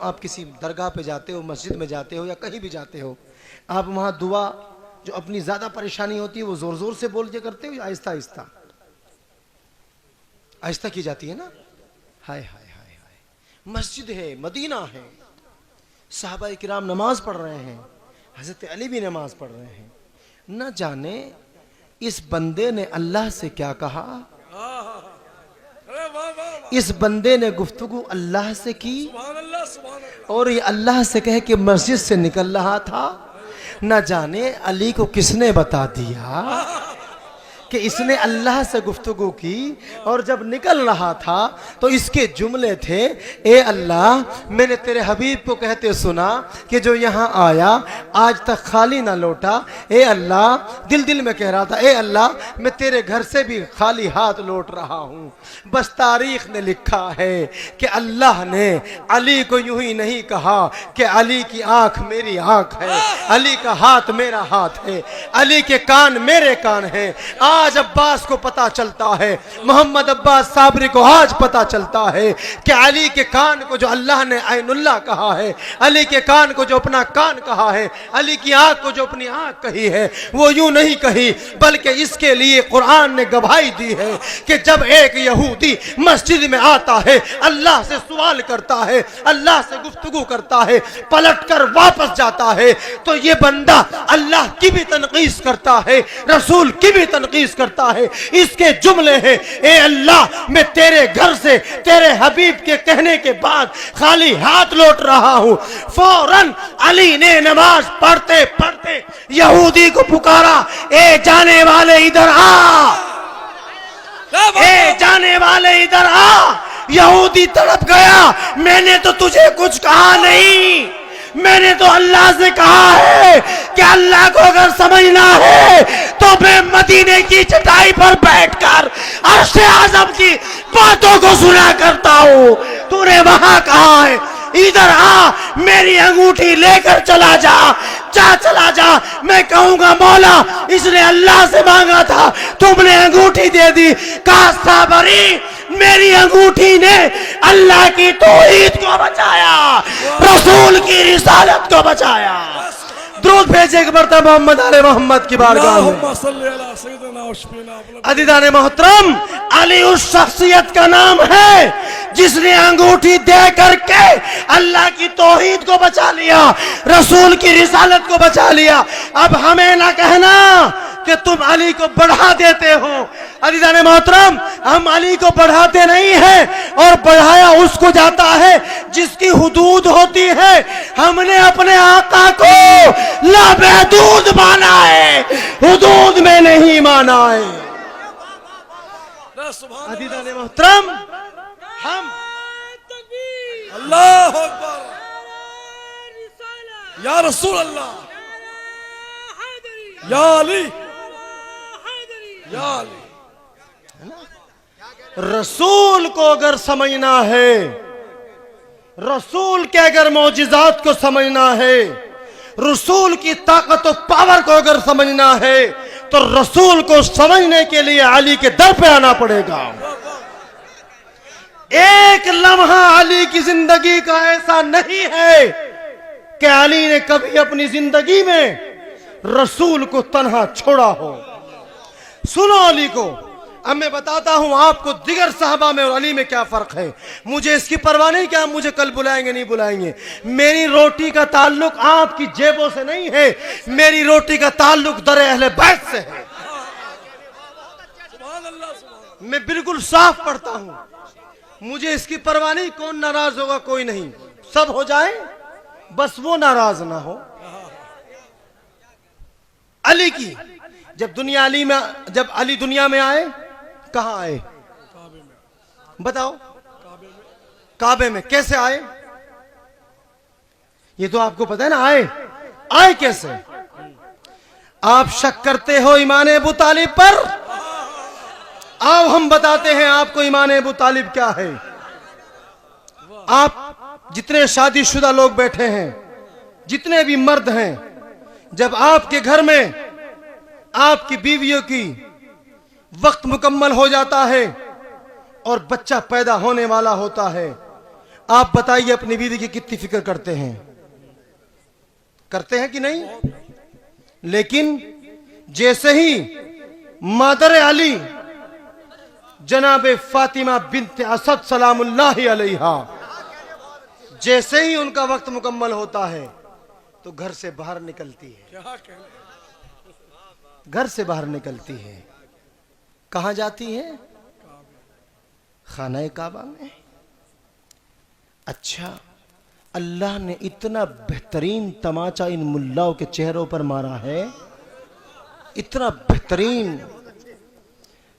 आप किसी दरगाह पे जाते हो, मस्जिद में जाते हो या कहीं भी जाते हो, आप वहाँ दुआ जो अपनी ज़्यादा परेशानी होती है वो ज़ोर ज़ोर से बोल के करते हो या आहिस्ता आहिस्ता आहिस्ता की जाती है ना। हाय हाय हाय हाय, मस्जिद है, मदीना है, साहबा किराम नमाज पढ़ रहे हैं, हज़रत अली भी नमाज पढ़ रहे हैं। न जाने इस बंदे ने अल्लाह से क्या कहा, इस बंदे ने गुफ्तगू अल्लाह से की और ये अल्लाह से कह के मस्जिद से निकल रहा था। न जाने अली को किसने बता दिया कि इसने अल्लाह से गुफ्तगू की और जब निकल रहा था तो इसके जुमले थे, ए अल्लाह मैंने तेरे हबीब को कहते सुना कि जो यहाँ आया आज तक खाली ना लौटा। ए अल्लाह, दिल दिल में कह रहा था, ए अल्लाह मैं तेरे घर से भी खाली हाथ लौट रहा हूँ। बस तारीख ने लिखा है कि अल्लाह ने अली को यूं ही नहीं कहा कि अली की आंख मेरी आंख है, अली का हाथ मेरा हाथ है, अली के कान मेरे कान हैं। आज अब्बास को पता चलता है, मोहम्मद अब्बास साबरी को आज पता चलता है कि अली के कान को जो अल्लाह ने ऐनुल्लाह कहा है, अली के कान को जो अपना कान कहा है, अली की आंख को जो अपनी आंख कही है, वो यूं नहीं कही बल्कि इसके लिए कुरान ने गवाही दी है कि जब एक यहूदी मस्जिद में आता है, अल्लाह से सवाल करता है, अल्लाह से गुफ्तगू करता है, पलट कर वापस जाता है, तो ये बंदा अल्लाह की भी तनकीस करता है, रसूल की भी तनकीस करता है। इसके जुमले हैं, ए अल्लाह मैं तेरे घर से तेरे हबीब के कहने के बाद खाली हाथ लौट रहा हूं। फौरन अली ने नमाज पढ़ते पढ़ते यहूदी को पुकारा, ए जाने वाले इधर आ, ए जाने वाले इधर आ। यहूदी तड़प गया, मैंने तो तुझे कुछ कहा नहीं, मैंने तो अल्लाह से कहा है कि अल्लाह को अगर समझना है तो मैं मदीने की चटाई पर बैठकर अर्श आज़म की बातों को सुना करता हूँ। तूने वहां कहा है इधर आ, मेरी अंगूठी लेकर चला जा, जा चला जा। मैं कहूंगा मौला इसने अल्लाह से मांगा था, तुमने अंगूठी दे दी। काश साबरी मेरी अंगूठी ने अल्लाह की तौहीद को बचाया, रसूल की रिसालत को बचाया। दुरूद भेजे एक मरतबा मोहम्मद आले मोहम्मद की बारगाह में। अदीदान मोहतरम, अली उस शख्सियत का नाम है जिसने अंगूठी दे करके अल्लाह की तौहीद को बचा लिया, रसूल की रिसालत को बचा लिया। अब हमें ना कहना कि तुम अली को बढ़ा देते हो। अदीदान मोहतरम, हम अली को बढ़ाते नहीं हैं और बढ़ाया उसको जाता है जिसकी हुदूद होती है। हमने अपने आका को लाबहदूद माना है, हुदूद में नहीं माना है। अदीदान मोहतरम, हम अल्लाह अकबर, या रसूल अल्लाह, या अली, या अली। रसूल को अगर समझना है, रसूल के अगर मौजिज़ात को समझना है, रसूल की ताकत और पावर को अगर समझना है तो रसूल को समझने के लिए अली के दर पे आना पड़ेगा। एक लम्हा अली की जिंदगी का ऐसा नहीं है कि अली ने कभी अपनी जिंदगी में रसूल को तन्हा छोड़ा हो। सुनो अली को, अब मैं बताता हूं आपको दिगर साहबा में और अली में क्या फर्क है। मुझे इसकी परवाह नहीं कि आप मुझे कल बुलाएंगे नहीं बुलाएंगे। मेरी रोटी का ताल्लुक आपकी जेबों से नहीं है, मेरी रोटी का ताल्लुक दर अहले बैत से है। मैं बिल्कुल साफ पढ़ता हूं, मुझे इसकी परवाह नहीं कौन नाराज होगा, कोई नहीं, सब हो जाए बस वो नाराज ना हो। अली की जब अली दुनिया में आए, कहां आए बताओ? काबे में। कैसे आए ये तो आपको पता है ना, आए कैसे? आप शक करते हो ईमान अबू तालिब पर, आओ हम बताते हैं आपको ईमान अबू तालिब क्या है। आप जितने शादीशुदा लोग बैठे हैं, जितने भी मर्द हैं, जब आपके घर में आपकी बीवियों की वक्त मुकम्मल हो जाता है और बच्चा पैदा होने वाला होता है, आप बताइए अपनी बीवी की कितनी फिक्र करते हैं? करते हैं कि नहीं? लेकिन जैसे ही मदर अली जनाबे फातिमा बिन्त असद सलामुल्लाहि अलैहा, जैसे ही उनका वक्त मुकम्मल होता है तो घर से बाहर निकलती है। घर से बाहर निकलती है, कहां जाती है? खाना काबा में। अच्छा, अल्लाह ने इतना बेहतरीन तमाचा इन मुल्लाओं के चेहरों पर मारा है, इतना बेहतरीन।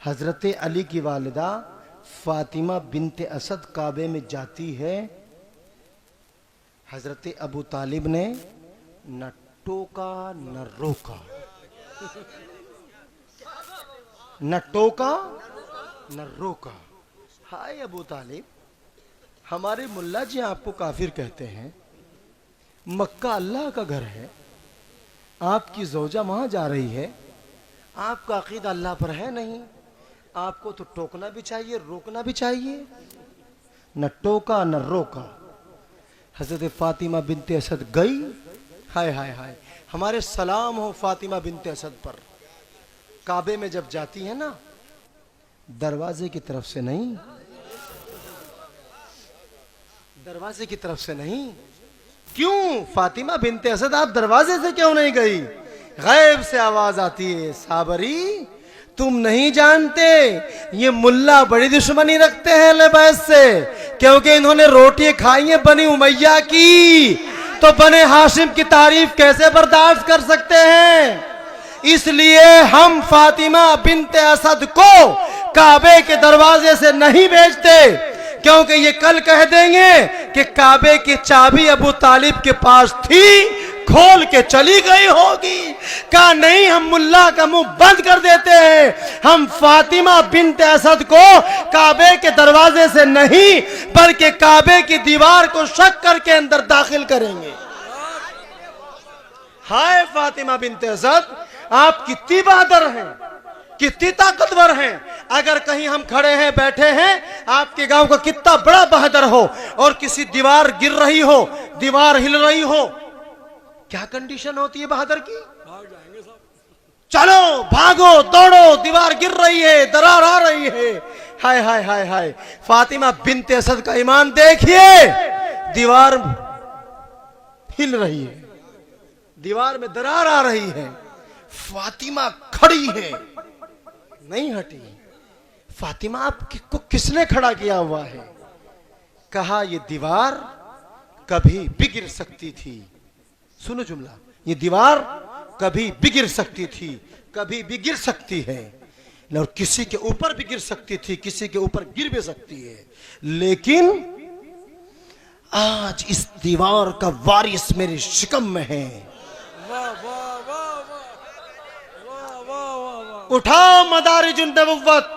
हजरत अली की वालिदा फातिमा बिन्त असद काबे में जाती है, हजरत अबू तालिब ने न टोका न रोका, न टोका न रोका। हाय अबू तालिब, हमारे मुल्ला जी आपको काफिर कहते हैं, मक्का अल्लाह का घर है, आपकी ज़ौजा वहां जा रही है, आपका अकीदा अल्लाह पर है नहीं, आपको तो टोकना भी चाहिए, रोकना भी चाहिए। न टोका न रोका। हजरत फातिमा बिन्ते असद गई। हाय हाय हाय, हमारे सलाम हो फातिमा बिन्ते असद पर। काबे में जब जाती है ना, दरवाजे की तरफ से नहीं, दरवाजे की तरफ से नहीं। क्यों फातिमा बिन्ते असद, आप दरवाजे से क्यों नहीं गई? गैब से आवाज आती है, साबरी तुम नहीं जानते, ये मुल्ला बड़ी दुश्मनी रखते हैं अहले से, क्योंकि इन्होंने रोटी खाई है बनी उमैया की, तो बने हाशिम की तारीफ कैसे बर्दाश्त कर सकते हैं। इसलिए हम फातिमा बिन्ते असद को काबे के दरवाजे से नहीं भेजते, क्योंकि ये कल कह देंगे कि काबे की चाबी अबू तालिब के पास थी, खोल के चली गई होगी। कहा नहीं, हम मुल्ला का मुंह बंद कर देते हैं, हम फातिमा बिन्त असद को काबे के दरवाजे से नहीं बल्कि काबे की दीवार को शक करके अंदर दाखिल करेंगे। हाय फातिमा बिन्त असद, आप कितनी बहादुर हैं, कितनी ताकतवर हैं। अगर कहीं हम खड़े हैं, बैठे हैं, आपके गांव का कितना बड़ा बहादुर हो और किसी दीवार गिर रही हो, दीवार हिल रही हो, क्या कंडीशन होती है बहादुर की? भाग जाएंगे सब। चलो भागो दौड़ो, दीवार गिर रही है, दरार आ रही है। हाय हाय हाय हाय, फातिमा बिन्त असद का ईमान देखिए, दीवार हिल रही है, दीवार में दरार आ रही है, फातिमा खड़ी है, नहीं हटी। फातिमा आपको किसने खड़ा किया हुआ है? कहा ये दीवार कभी भी गिर सकती थी। सुनो जुमला, ये दीवार कभी भी गिर सकती थी, कभी भी गिर सकती है, और किसी के ऊपर भी गिर सकती थी, किसी के ऊपर गिर भी सकती है, लेकिन आज इस दीवार का वारिस मेरे शिकम में है। वाह वाह वाह वाह वाह वाह। उठाओ मदारिजुन नबुव्वत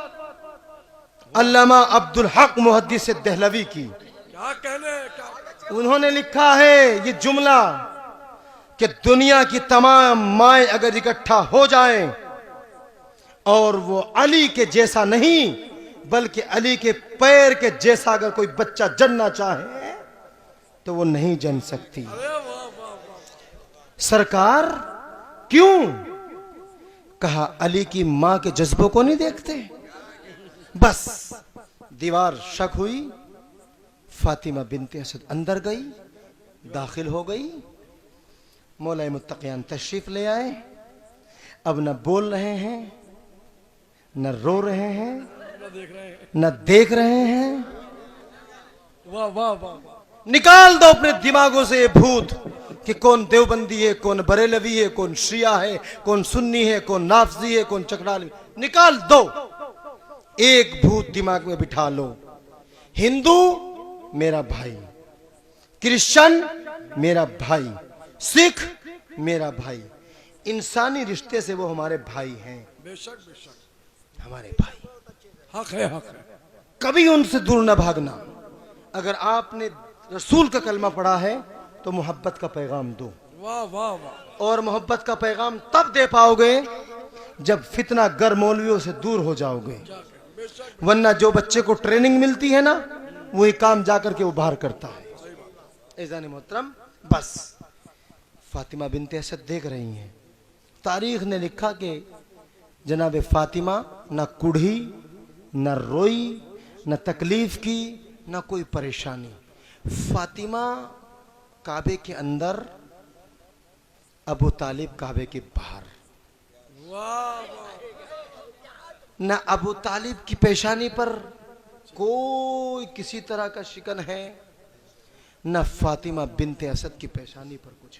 अल्लामा अब्दुल हक मुहद्दिस देहलवी की, क्या कहने, उन्होंने लिखा है ये जुमला कि दुनिया की तमाम माएं अगर इकट्ठा हो जाएं और वो अली के जैसा नहीं बल्कि अली के पैर के जैसा अगर कोई बच्चा जन्ना चाहे तो वो नहीं जन सकती। सरकार क्यों? कहा अली की मां के जज्बों को नहीं देखते। बस दीवार शक हुई, फातिमा बिन्ते असद अंदर गई, दाखिल हो गई, मौलाए मुत्तकियान तशरीफ ले आए। अब न बोल रहे हैं, न रो रहे हैं, न देख रहे हैं। वाह वाह वाह। निकाल दो अपने दिमागों से ये भूत कि कौन देवबंदी है, कौन बरेलवी है, कौन शिया है, कौन सुन्नी है, कौन नाफजी है, कौन चकराली। निकाल दो, एक भूत दिमाग में बिठा लो, हिंदू मेरा भाई, क्रिश्चियन मेरा भाई, सिख मेरा भाई, इंसानी रिश्ते से वो हमारे भाई हैं। बेशक बेशक हमारे भाई, हक है, हक है। कभी उनसे दूर ना भागना। अगर आपने रसूल का कलमा पढ़ा है तो मोहब्बत का पैगाम दो। वाह वाह वाह। और मोहब्बत का पैगाम तब दे पाओगे जब फितना गर मौलवियों से दूर हो जाओगे। वरना जो बच्चे को ट्रेनिंग मिलती है ना, वही काम जाकर के वो बाहर करता है। ऐज़ान मोहतरम, बस फातिमा बिनते असद देख रही हैं, तारीख ने लिखा कि जनाब फातिमा न कुढ़ी, न रोई, न तकलीफ की, न कोई परेशानी। फातिमा काबे के अंदर, अबू तालिब काबे के बाहर। न अबू तालिब की पेशानी पर कोई किसी तरह का शिकन है, न फातिमा बिनते असद की पेशानी पर कुछ है।